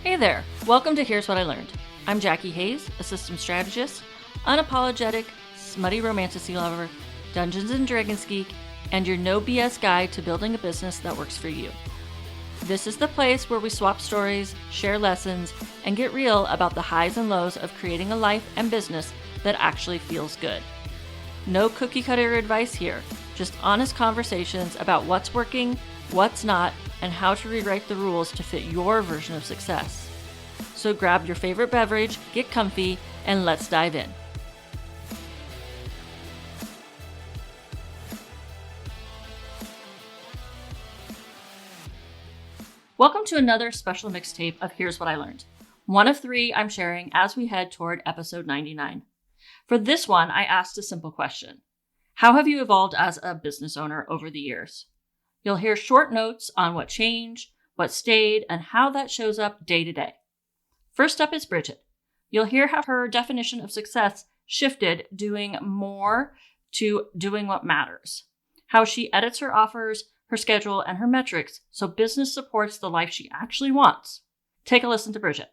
Hey there, welcome to Here's What I Learned. I'm Jackie Hayes, a systems strategist, unapologetic, smutty romantasy lover, Dungeons & Dragons geek, and your no BS guide to building a business that works for you. This is the place where we swap stories, share lessons, and get real about the highs and lows of creating a life and business that actually feels good. No cookie cutter advice here, just honest conversations about what's working, what's not, and how to rewrite the rules to fit your version of success. So grab your favorite beverage, get comfy, and let's dive in. Welcome to another special mixtape of Here's What I Learned. One of 3 I'm sharing as we head toward episode 99. For this one, I asked a simple question. How have you evolved as a business owner over the years? You'll hear short notes on what changed, what stayed, and how that shows up day to day. First up is Bridget. You'll hear how her definition of success shifted doing more to doing what matters. How she edits her offers, her schedule, and her metrics so business supports the life she actually wants. Take a listen to Bridget.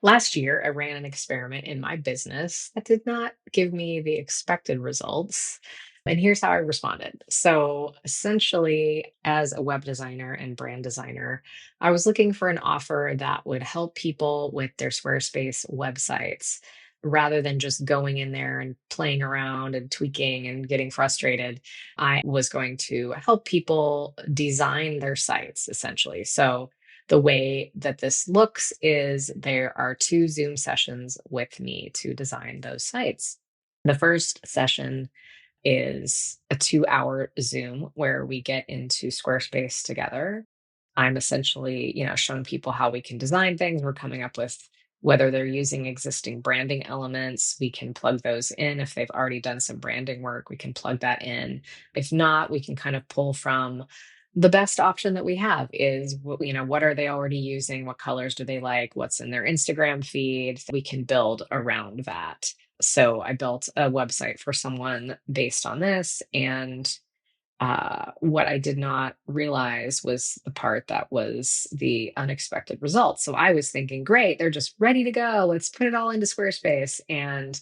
Last year, I ran an experiment in my business that did not give me the expected results. And here's how I responded. So, essentially, as a web designer and brand designer, I was looking for an offer that would help people with their Squarespace websites rather than just going in there and playing around and tweaking and getting frustrated. I was going to help people design their sites essentially. So, the way that this looks is there are 2 Zoom sessions with me to design those sites. The first session is a 2-hour Zoom where we get into Squarespace together. I'm essentially, showing people how we can design things. We're coming up with whether they're using existing branding elements, we can plug those in. If they've already done some branding work, we can plug that in. If not, we can kind of pull from the best option that we have is what are they already using? What colors do they like? What's in their Instagram feed? We can build around that. So I built a website for someone based on this. And what I did not realize was the part that was the unexpected result. So I was thinking, great, they're just ready to go. Let's put it all into Squarespace. And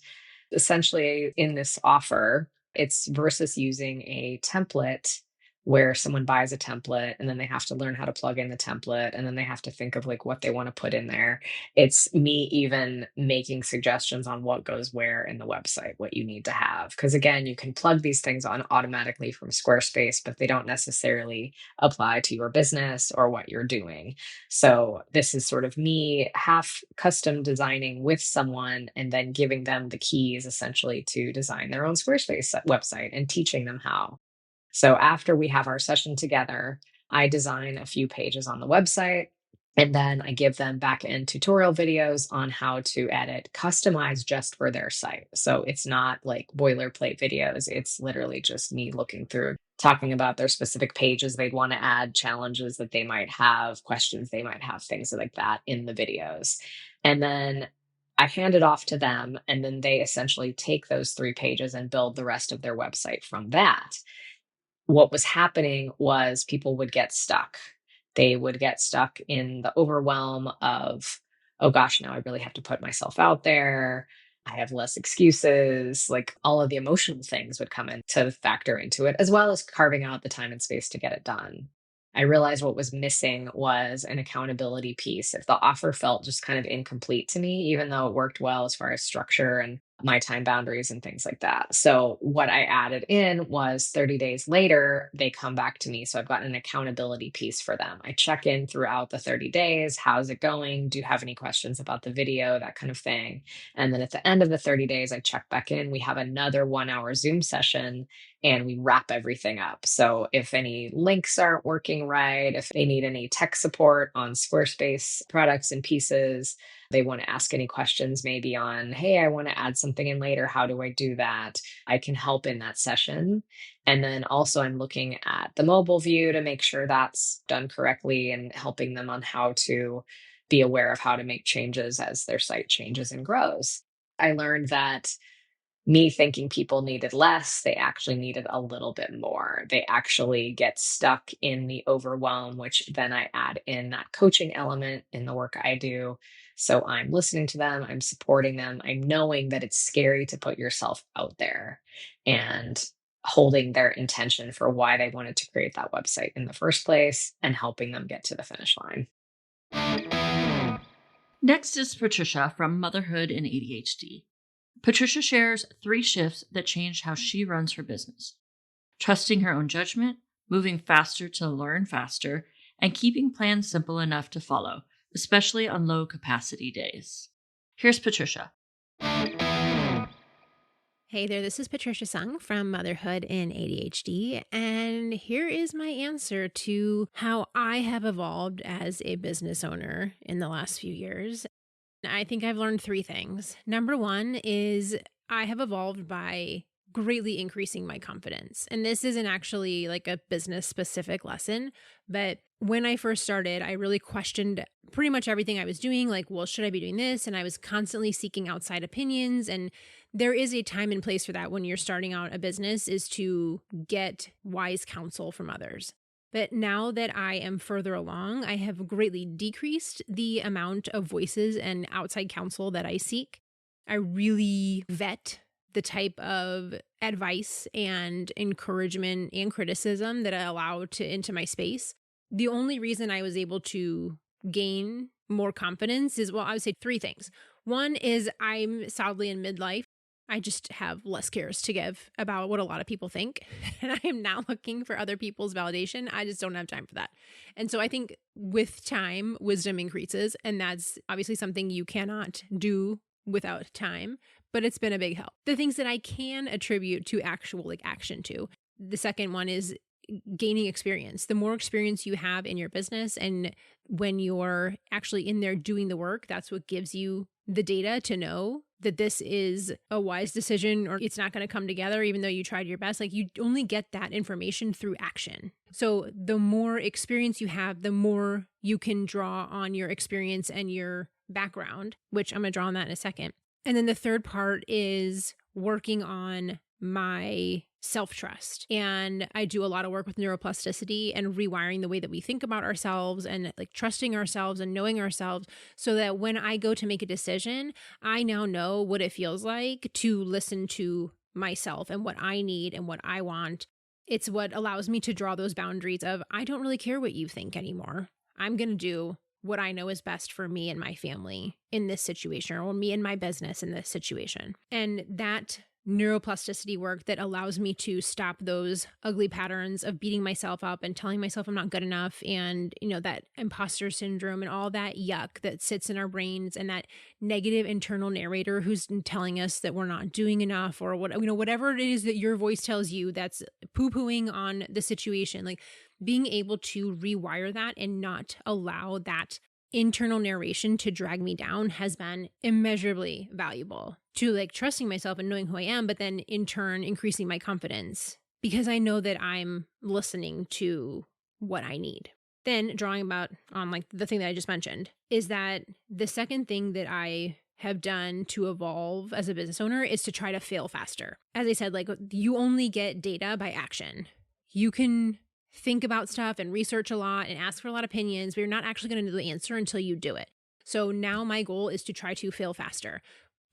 essentially, in this offer, it's versus using a template where someone buys a template and then they have to learn how to plug in the template and then they have to think of like what they want to put in there. It's me even making suggestions on what goes where in the website, what you need to have. Because again, you can plug these things on automatically from Squarespace, but they don't necessarily apply to your business or what you're doing. So this is sort of me half custom designing with someone and then giving them the keys essentially to design their own Squarespace website and teaching them how. So after we have our session together, I design a few pages on the website. And then I give them back end tutorial videos on how to edit, customize just for their site. So it's not like boilerplate videos. It's literally just me looking through, talking about their specific pages they'd want to add, challenges that they might have, questions they might have, things like that in the videos. And then I hand it off to them. And then they essentially take those 3 pages and build the rest of their website from that. What was happening was people would get stuck. They would get stuck in the overwhelm of, oh gosh, now I really have to put myself out there. I have less excuses. Like all of the emotional things would come in to factor into it, as well as carving out the time and space to get it done. I realized what was missing was an accountability piece. If the offer felt just kind of incomplete to me, even though it worked well as far as structure and my time boundaries and things like that. So what I added in was 30 days later, they come back to me. So I've got an accountability piece for them. I check in throughout the 30 days. How's it going? Do you have any questions about the video? That kind of thing. And then at the end of the 30 days, I check back in. We have another 1-hour Zoom session and we wrap everything up. So if any links aren't working right, if they need any tech support on Squarespace products and pieces, they want to ask any questions maybe on, hey, I want to add something in later. How do I do that? I can help in that session. And then also I'm looking at the mobile view to make sure that's done correctly and helping them on how to be aware of how to make changes as their site changes and grows. I learned that me thinking people needed less, they actually needed a little bit more. They actually get stuck in the overwhelm, which then I add in that coaching element in the work I do. So I'm listening to them, I'm supporting them, I'm knowing that it's scary to put yourself out there and holding their intention for why they wanted to create that website in the first place and helping them get to the finish line. Next is Patricia from Motherhood and ADHD. Patricia shares 3 shifts that changed how she runs her business: trusting her own judgment, moving faster to learn faster, and keeping plans simple enough to follow, especially on low capacity days. Here's Patricia. Hey there, this is Patricia Sung from Motherhood and ADHD, and here is my answer to how I have evolved as a business owner in the last few years. I think I've learned 3 things. Number 1 is I have evolved by greatly increasing my confidence. And this isn't actually like a business specific lesson, but when I first started, I really questioned pretty much everything I was doing. Like, well, should I be doing this? And I was constantly seeking outside opinions. And there is a time and place for that when you're starting out a business, is to get wise counsel from others. But now that I am further along, I have greatly decreased the amount of voices and outside counsel that I seek. I really vet the type of advice and encouragement and criticism that I allow into my space. The only reason I was able to gain more confidence is, well, I would say 3 things. 1 is I'm sadly in midlife. I just have less cares to give about what a lot of people think. And I am now looking for other people's validation. I just don't have time for that. And so I think with time, wisdom increases. And that's obviously something you cannot do without time, but it's been a big help. The things that I can attribute to actual action to. The second one is gaining experience. The more experience you have in your business, and when you're actually in there doing the work, that's what gives you the data to know that this is a wise decision, or it's not going to come together even though you tried your best. Like, you only get that information through action. So the more experience you have, the more you can draw on your experience and your background, which I'm going to draw on that in a second. And then the third part is working on my self-trust. And I do a lot of work with neuroplasticity and rewiring the way that we think about ourselves, and trusting ourselves and knowing ourselves, so that when I go to make a decision, I now know what it feels like to listen to myself and what I need and what I want. It's what allows me to draw those boundaries of, I don't really care what you think anymore. I'm going to do what I know is best for me and my family in this situation, or me and my business in this situation. And that neuroplasticity work that allows me to stop those ugly patterns of beating myself up and telling myself I'm not good enough, and that imposter syndrome and all that yuck that sits in our brains, and that negative internal narrator who's telling us that we're not doing enough, or whatever it is that your voice tells you that's poo-pooing on the situation. Being able to rewire that and not allow that internal narration to drag me down has been immeasurably valuable to trusting myself and knowing who I am, but then in turn increasing my confidence because I know that I'm listening to what I need. Then drawing on the thing that I just mentioned is that the second thing that I have done to evolve as a business owner is to try to fail faster. As I said, you only get data by action. You can think about stuff and research a lot and ask for a lot of opinions, but you're not actually going to know the answer until you do it. So now my goal is to try to fail faster.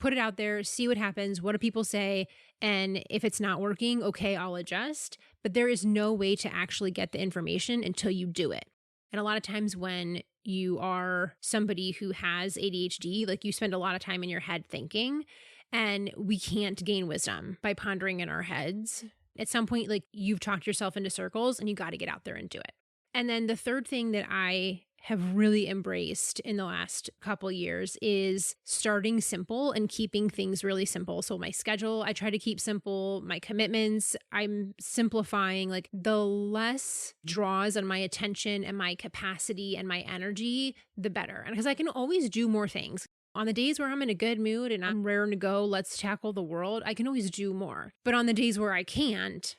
Put it out there, see what happens, what do people say, and if it's not working, okay, I'll adjust. But there is no way to actually get the information until you do it. And a lot of times when you are somebody who has ADHD, you spend a lot of time in your head thinking, and we can't gain wisdom by pondering in our heads. At some point, you've talked yourself into circles and you got to get out there and do it. And then the third thing that I have really embraced in the last couple years is starting simple and keeping things really simple. So my schedule, I try to keep simple. My commitments, I'm simplifying. The less draws on my attention and my capacity and my energy, the better. And because I can always do more things. On the days where I'm in a good mood and I'm raring to go, let's tackle the world, I can always do more. But on the days where I can't.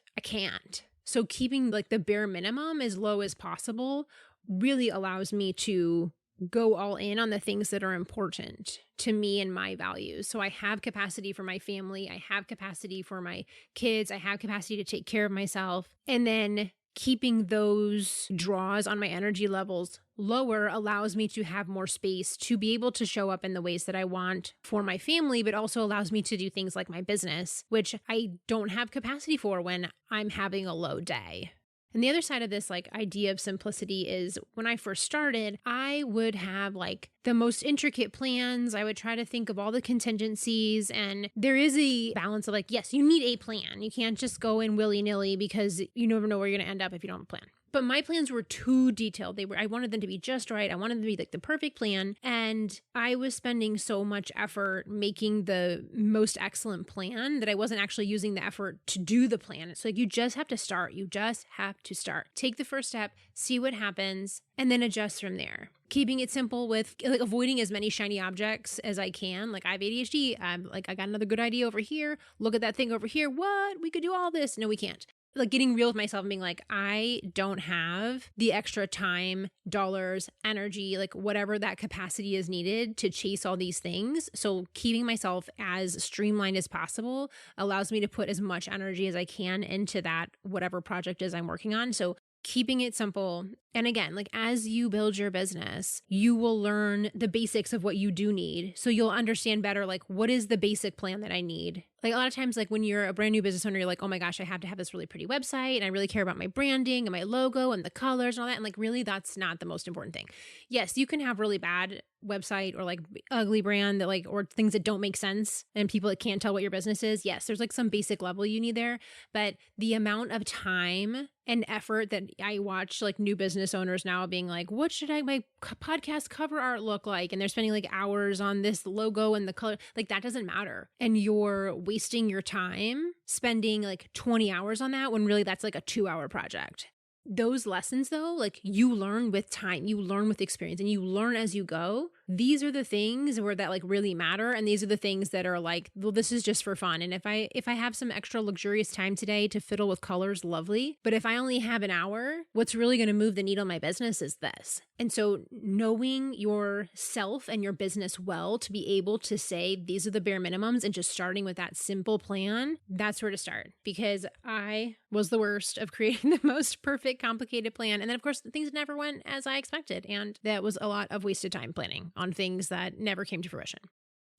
So keeping the bare minimum as low as possible really allows me to go all in on the things that are important to me and my values. So I have capacity for my family. I have capacity for my kids. I have capacity to take care of myself. And then keeping those draws on my energy levels lower allows me to have more space to be able to show up in the ways that I want for my family, but also allows me to do things like my business, which I don't have capacity for when I'm having a low day. And the other side of this idea of simplicity is when I first started, I would have the most intricate plans. I would try to think of all the contingencies, and there is a balance of yes, you need a plan. You can't just go in willy-nilly because you never know where you're going to end up if you don't have a plan. But my plans were too detailed. I wanted them to be just right. I wanted them to be the perfect plan. And I was spending so much effort making the most excellent plan that I wasn't actually using the effort to do the plan. It's you just have to start. You just have to start. Take the first step, see what happens, and then adjust from there. Keeping it simple with avoiding as many shiny objects as I can. I have ADHD. I'm I got another good idea over here. Look at that thing over here. What? We could do all this. No, we can't. Getting real with myself and being I don't have the extra time, dollars, energy, whatever that capacity is needed to chase all these things. So keeping myself as streamlined as possible allows me to put as much energy as I can into that, whatever project is I'm working on. So keeping it simple. And again, as you build your business, you will learn the basics of what you do need. So you'll understand better, what is the basic plan that I need? A lot of times, when you're a brand new business owner, you're oh my gosh, I have to have this really pretty website. And I really care about my branding and my logo and the colors and all that. And really, that's not the most important thing. Yes, you can have really bad website or ugly brand that or things that don't make sense and people that can't tell what your business is. Yes, there's some basic level you need there. But the amount of time and effort that I watch new business owners now being what should my podcast cover art look like? And they're spending hours on this logo and the color. That doesn't matter. And you're wasting your time spending 20 hours on that when really that's a 2-hour project. Those lessons though, you learn with time, you learn with experience, and you learn as you go. These are the things where that really matter. And these are the things that are well, this is just for fun. And if I have some extra luxurious time today to fiddle with colors, lovely. But if I only have an hour, what's really going to move the needle in my business is this. And so knowing yourself and your business well to be able to say, these are the bare minimums, and just starting with that simple plan, that's where to start. Because I was the worst of creating the most perfect, complicated plan. And then of course, things never went as I expected. And that was a lot of wasted time planning on things that never came to fruition.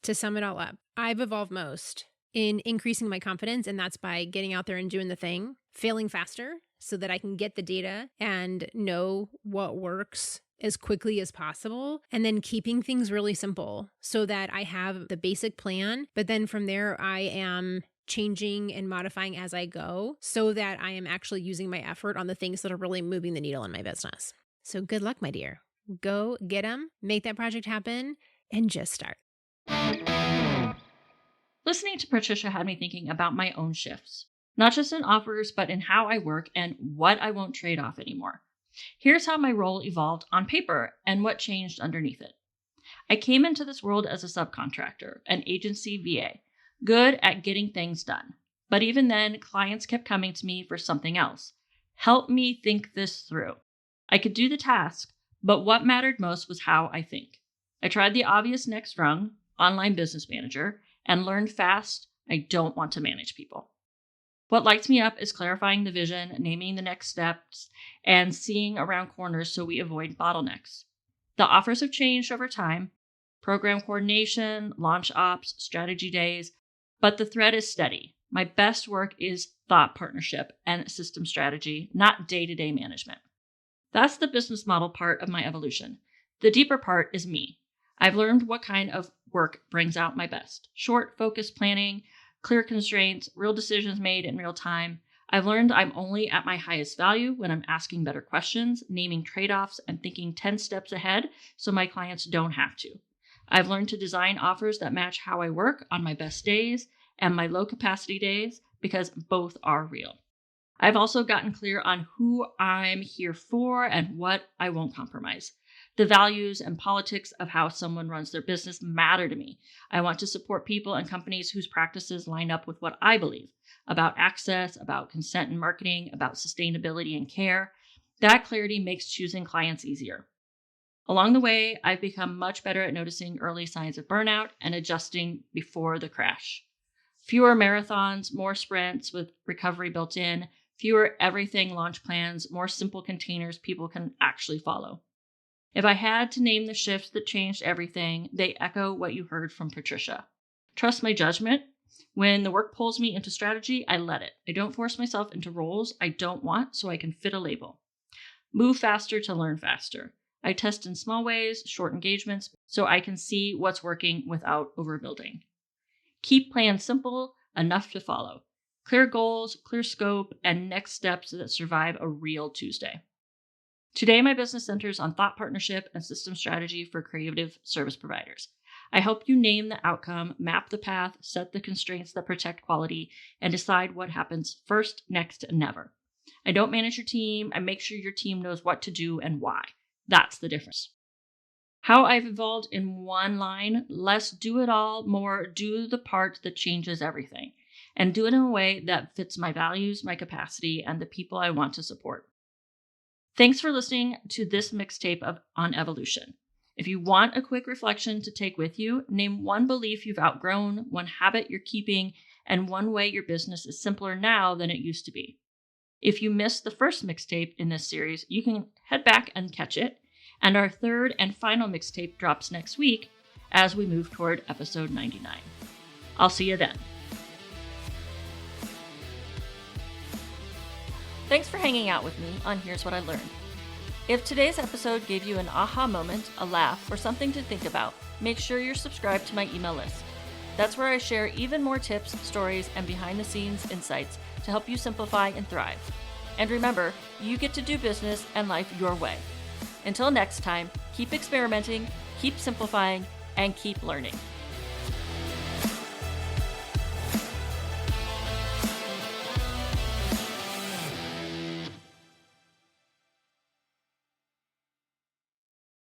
To sum it all up, I've evolved most in increasing my confidence, and that's by getting out there and doing the thing, failing faster so that I can get the data and know what works as quickly as possible, and then keeping things really simple so that I have the basic plan, but then from there I am changing and modifying as I go so that I am actually using my effort on the things that are really moving the needle in my business. So good luck, my dear. Go get them, make that project happen, and just start. Listening to Patricia had me thinking about my own shifts, not just in offers, but in how I work and what I won't trade off anymore. Here's how my role evolved on paper and what changed underneath it. I came into this world as a subcontractor, an agency VA, good at getting things done. But even then, clients kept coming to me for something else. Help me think this through. I could do the task, but what mattered most was how I think. I tried the obvious next rung, online business manager, and learned fast I don't want to manage people. What lights me up is clarifying the vision, naming the next steps, and seeing around corners so we avoid bottlenecks. The offers have changed over time, program coordination, launch ops, strategy days, but the thread is steady. My best work is thought partnership and system strategy, not day-to-day management. That's the business model part of my evolution. The deeper part is me. I've learned what kind of work brings out my best. Short, focused planning, clear constraints, real decisions made in real time. I've learned I'm only at my highest value when I'm asking better questions, naming trade-offs, and thinking 10 steps ahead so my clients don't have to. I've learned to design offers that match how I work on my best days and my low capacity days because both are real. I've also gotten clear on who I'm here for and what I won't compromise. The values and politics of how someone runs their business matter to me. I want to support people and companies whose practices line up with what I believe about access, about consent and marketing, about sustainability and care. That clarity makes choosing clients easier. Along the way, I've become much better at noticing early signs of burnout and adjusting before the crash. Fewer marathons, more sprints with recovery built in, fewer everything launch plans, more simple containers people can actually follow. If I had to name the shifts that changed everything, they echo what you heard from Patricia. Trust my judgment. When the work pulls me into strategy, I let it. I don't force myself into roles I don't want so I can fit a label. Move faster to learn faster. I test in small ways, short engagements, so I can see what's working without overbuilding. Keep plans simple, enough to follow. Clear goals, clear scope, and next steps that survive a real Tuesday. Today, my business centers on thought partnership and system strategy for creative service providers. I help you name the outcome, map the path, set the constraints that protect quality, and decide what happens first, next, and never. I don't manage your team. I make sure your team knows what to do and why. That's the difference. How I've evolved in one line: less do it all, more do the part that changes everything, and do it in a way that fits my values, my capacity, and the people I want to support. Thanks for listening to this mixtape on evolution. If you want a quick reflection to take with you, name one belief you've outgrown, one habit you're keeping, and one way your business is simpler now than it used to be. If you missed the first mixtape in this series, you can head back and catch it. And our third and final mixtape drops next week as we move toward episode 99. I'll see you then. Thanks for hanging out with me on Here's What I Learned. If today's episode gave you an aha moment, a laugh, or something to think about, make sure you're subscribed to my email list. That's where I share even more tips, stories, and behind-the-scenes insights to help you simplify and thrive. And remember, you get to do business and life your way. Until next time, keep experimenting, keep simplifying, and keep learning.